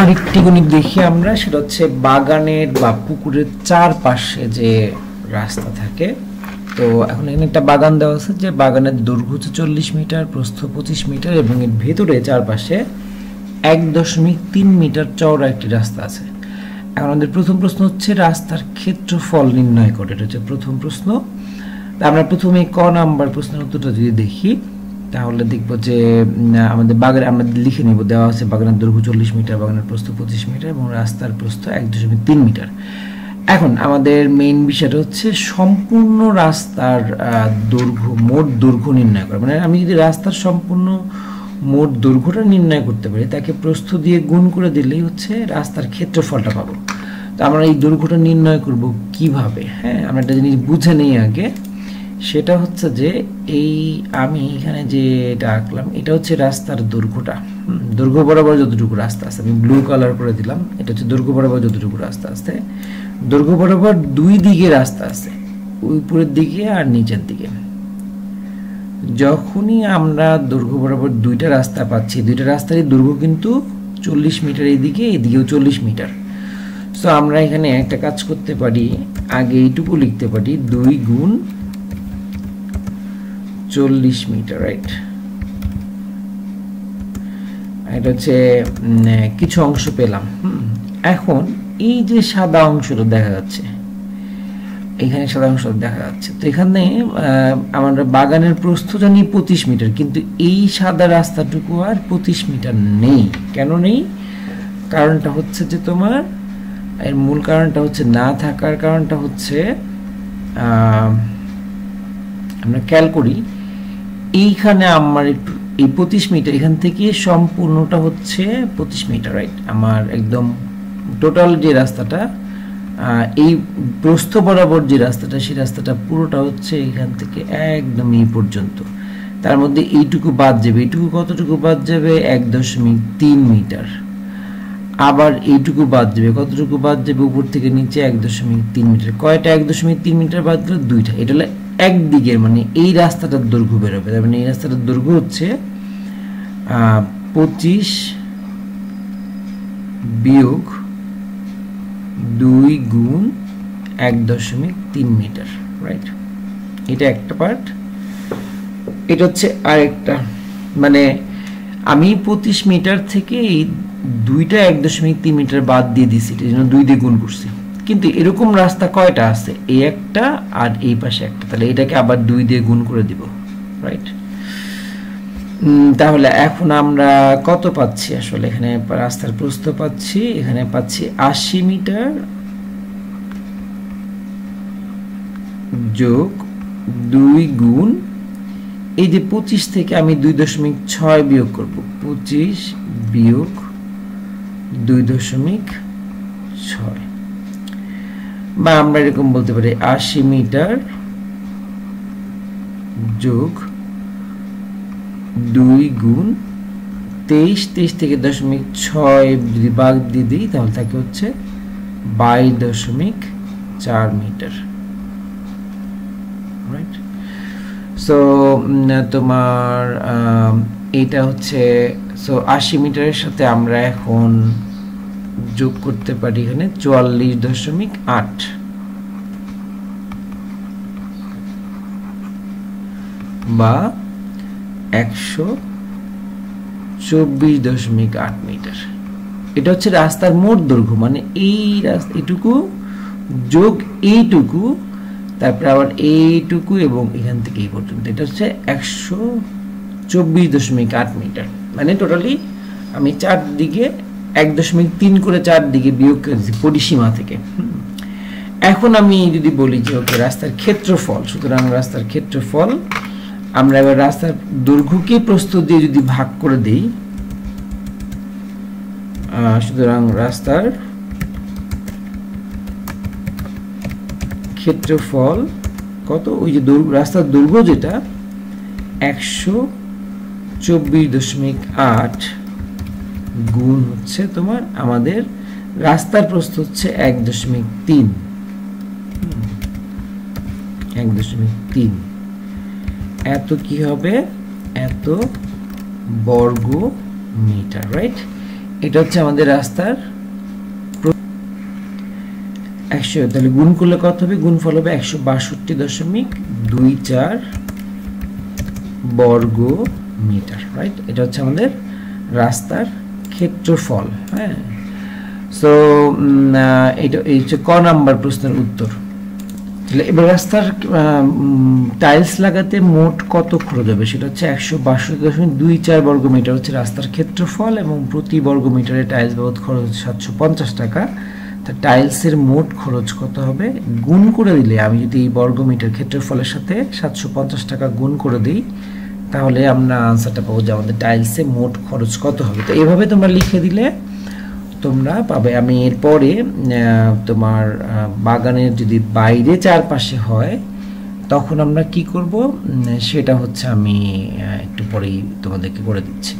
আরেকটি গণিত দেখি আমরা, সেটা হচ্ছে বাগানের বা পুকুরের চারপাশে যে রাস্তা থাকে। তো এখন এখানে একটা বাগান দেওয়া আছে, যে বাগানের দৈর্ঘ্য হচ্ছে 40 মিটার, প্রস্থ 25 মিটার এবং এর ভেতরে চারপাশে 1.3 মিটার চওড়া একটি রাস্তা আছে। এখন আমাদের প্রথম প্রশ্ন হচ্ছে রাস্তার ক্ষেত্রফল নির্ণয় করে, এটা হচ্ছে প্রথম প্রশ্ন। তা আমরা প্রথমে ক নাম্বার প্রশ্নের উত্তরটা যদি দেখি, তাহলে দেখবো যে আমাদের বাগানে আমরা লিখে নিব, দেওয়া আছে বাগানের দৈর্ঘ্য 40 মিটার, বাগানের প্রস্থ 25 মিটার এবং রাস্তার প্রস্থ 1.3 মিটার। এখন আমাদের মেইন বিষয়টা হচ্ছে সম্পূর্ণ রাস্তার দৈর্ঘ্য, মোট দৈর্ঘ্য নির্ণয় করা। মানে আমি যদি রাস্তার সম্পূর্ণ মোট দৈর্ঘ্যটা নির্ণয় করতে পারি, তাকে প্রস্থ দিয়ে গুণ করে দিলেই হচ্ছে রাস্তার ক্ষেত্রফলটা পাবো। তো আমরা এই দৈর্ঘ্যটা নির্ণয় করব কিভাবে? হ্যাঁ, আমরা একটা জিনিস বুঝে নিই আগে। সেটা হচ্ছে যে এই আমি এখানে যে এটা আঁকলাম, এটা হচ্ছে রাস্তার দৈর্ঘ্যটা। দৈর্ঘ্য বরাবর যতটুকু রাস্তা আছে, আমি ব্লু কালার করে দিলাম, এটা হচ্ছে দৈর্ঘ্য বরাবর যতটুকু রাস্তা আছে। দৈর্ঘ্য বরাবর দুই দিকে রাস্তা আছে, উপরের দিকে আর নিচের দিকে। যখনই আমরা দৈর্ঘ্য বরাবর দুইটা রাস্তা পাচ্ছি, দুইটা রাস্তারই দৈর্ঘ্য কিন্তু 40 মিটার, এইদিকে এদিকেও 40 মিটার। সো আমরা এখানে একটা কাজ করতে পারি, আগে এইটুকু লিখতে পারি 2 গুণ 40 মিটার, রাইট? এটা হচ্ছে কিছু অংশ পেলাম। এখন এই যে সাদা অংশটা দেখা যাচ্ছে, এখানে সাদা অংশ দেখা যাচ্ছে, তো এখানে আমরা বাগানের প্রস্থ জানি 25 মিটার, কিন্তু এই সাদা রাস্তাটুকু আর 25 মিটার নেই। কেন নেই? কারণটা হচ্ছে যে তোমার এর মূল কারণটা হচ্ছে না থাকার কারণটা হচ্ছে আমরা খেয়াল করি, এইখানে আমার একটু এই 25 মিটার, এখান থেকে সম্পূর্ণটা হচ্ছে 25 মিটার, রাইট? আমার একদম টোটাল যে রাস্তাটা, এই প্রস্থ বরাবর যে রাস্তাটা, সেই রাস্তাটা পুরোটা হচ্ছে এখান থেকে একদম এই পর্যন্ত। তার মধ্যে এইটুকু বাদ যাবে, এইটুকু কতটুকু বাদ যাবে? 1.3 মিটার। আবার এইটুকু বাদ যাবে, কতটুকু বাদ যাবে? উপর থেকে নিচে 1.3 মিটার। কয়টা 1.3 মিটার বাদ গেল? দুইটা। এটা হলো একদিকের, মানে এই রাস্তাটার দৈর্ঘ্য বেরোবে। তার মানে এই রাস্তাটার দৈর্ঘ্য হচ্ছে 25 বিয়োগ 2 গুণ 1.3 মিটার, রাইট? এটা একটা পার্ট। এটা হচ্ছে আরেকটা, মানে আমি 25 মিটার থেকে এই দুইটা 1.3 মিটার বাদ দিয়ে দিছি, এই জন্য 2 দিয়ে গুণ করছি। কিন্তু এরকম রাস্তা কয়টা আছে? এই একটা আর এই পাশে একটা, তাহলে এটাকে আবার 2 দিয়ে গুণ করে দিব, রাইট? তাহলে এখন আমরা কত পাচ্ছি আসলে? এখানে রাস্তার প্রস্থ পাচ্ছি, এখানে পাচ্ছি 80 মিটার যোগ 2 গুণ এই যে 25 থেকে আমি 2.6 বিয়োগ করব, 25 বিয়োগ 2.6, বা আমরা এরকম বলতে পারি 80 মিটার যোগ 2 গুণ 23 থেকে 0.6 যদি ভাগ দিয়ে দিই, তাহলে থাকে হচ্ছে 22.4 মিটার, রাইট? সো তোমার এটা হচ্ছে, সো 80 মিটারের সাথে আমরা এখন যোগ করতে পারি এখানে 44.8, বা 124.8 মিটার। এটা হচ্ছে রাস্তার মোট দৈর্ঘ্য, মানে এই রাস্তা এইটুকু যোগ এইটুকু, তারপরে আবার এইটুকু এবং এখান থেকে এই পর্যন্ত, এটা হচ্ছে 124.8 মিটার। মানে টোটালি আমি চারদিকে 1.3 করে চারদিকে বিয়োগ করেছি পরিসীমা থেকে। এখন আমি যদি বলি যে ওকে রাস্তার ক্ষেত্রফল, সুতরাং রাস্তার ক্ষেত্রফল আমরা এবার রাস্তার দৈর্ঘ্যকে প্রস্থ দিয়ে যদি ভাগ করে দেই, সুতরাং রাস্তার ক্ষেত্রফল কত? ওই যে রাস্তার দৈর্ঘ্য যেটা 124.8 গুণ হচ্ছে তোমার আমাদের রাস্তার প্রস্থ হচ্ছে 1.3, এত কি হবে? এত বর্গ মিটার, রাইট? এটা হচ্ছে আমাদের রাস্তার 100, তাহলে গুণ করলে কত হবে? গুণফল হবে 162.24 বর্গ মিটার, রাইট? এটা হচ্ছে আমাদের রাস্তার ক্ষেত্রফল। হ্যাঁ, সো এটা এই হচ্ছে ক নাম্বার প্রশ্নের উত্তর। তাহলে এবার রাস্তার টাইলস লাগাতে মোট কত খরচ হবে সেটা হচ্ছে 162.24 বর্গ মিটার হচ্ছে রাস্তার ক্ষেত্রফল, এবং প্রতি বর্গ মিটারে টাইলস বাবদ খরচ 750 টাকা। তা টাইলসের মোট খরচ কত হবে গুণ করে দিলে, আমি যদি এই বর্গ মিটার ক্ষেত্রফলের সাথে 750 টাকা গুণ করে দিই, তাহলে আমরা আনসারটা পাবো যে আমাদের টাইলসে মোট খরচ কত হবে। তো এইভাবে তোমরা লিখে দিলে তোমরা পাবে। আমি এরপরে তোমার বাগানের যদি বাইরে চারপাশে হয় তখন আমরা কি করব সেটা হচ্ছে আমি একটু পরেই তোমাদেরকে করে দিচ্ছি।